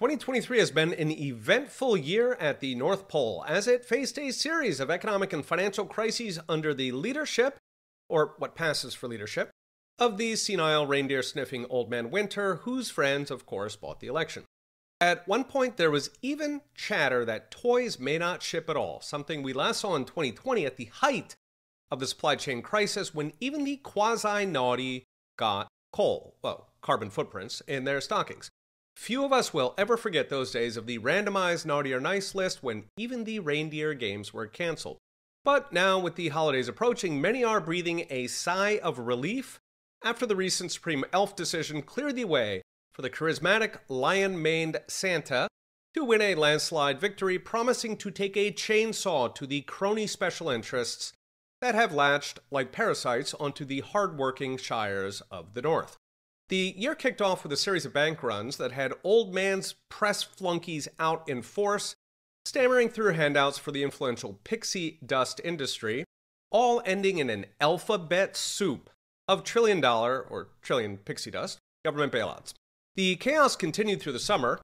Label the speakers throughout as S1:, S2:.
S1: 2023 has been an eventful year at the North Pole as it faced a series of economic and financial crises under the leadership, or what passes for leadership, of the senile reindeer-sniffing old man Winter, whose friends, of course, bought the election. At one point, there was even chatter that toys may not ship at all, something we last saw in 2020 at the height of the supply chain crisis when even the quasi-naughty got carbon footprints in their stockings. Few of us will ever forget those days of the randomized naughty or nice list when even the reindeer games were canceled. But now, with the holidays approaching, many are breathing a sigh of relief after the recent Supreme Elf decision cleared the way for the charismatic lion-maned Santa to win a landslide victory, promising to take a chainsaw to the crony special interests that have latched like parasites onto the hard-working shires of the North. The year kicked off with a series of bank runs that had old man's press flunkies out in force, stammering through handouts for the influential pixie dust industry, all ending in an alphabet soup of trillion-dollar, or trillion pixie dust, government bailouts. The chaos continued through the summer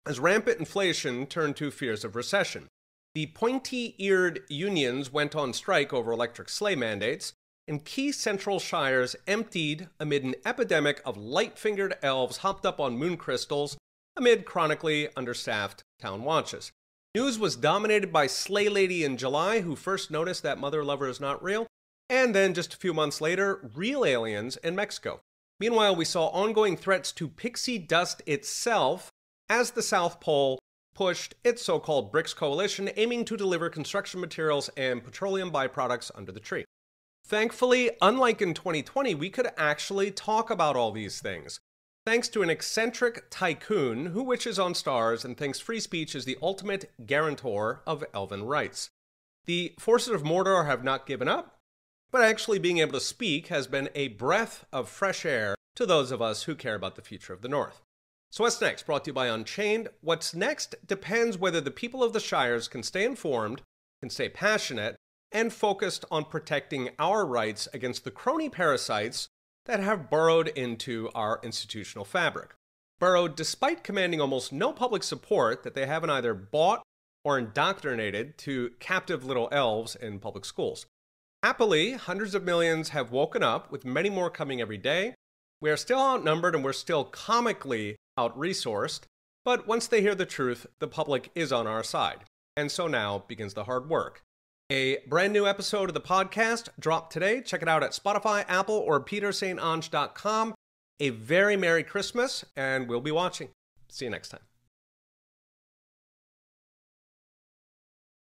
S1: as rampant inflation turned to fears of recession. The pointy-eared unions went on strike over electric sleigh mandates, and key central shires emptied amid an epidemic of light-fingered elves hopped up on moon crystals amid chronically understaffed town watches. News was dominated by Sleigh Lady in July, who first noticed that Mother Lover is not real, and then just a few months later, real aliens in Mexico. Meanwhile, we saw ongoing threats to pixie dust itself as the South Pole pushed its so-called BRICS coalition, aiming to deliver construction materials and petroleum byproducts under the tree. Thankfully, unlike in 2020, we could actually talk about all these things, thanks to an eccentric tycoon who wishes on stars and thinks free speech is the ultimate guarantor of elven rights. The forces of Mordor have not given up, but actually being able to speak has been a breath of fresh air to those of us who care about the future of the North. So what's next? Brought to you by Unchained. What's next depends whether the people of the Shires can stay informed, can stay passionate, and focused on protecting our rights against the crony parasites that have burrowed into our institutional fabric. Burrowed despite commanding almost no public support that they haven't either bought or indoctrinated to captive little elves in public schools. Happily, hundreds of millions have woken up, with many more coming every day. We are still outnumbered and we're still comically out-resourced, but once they hear the truth, the public is on our side. And so now begins the hard work. A brand new episode of the podcast dropped today. Check it out at Spotify, Apple, or petersaintange.com. A very Merry Christmas, and we'll be watching. See you next time.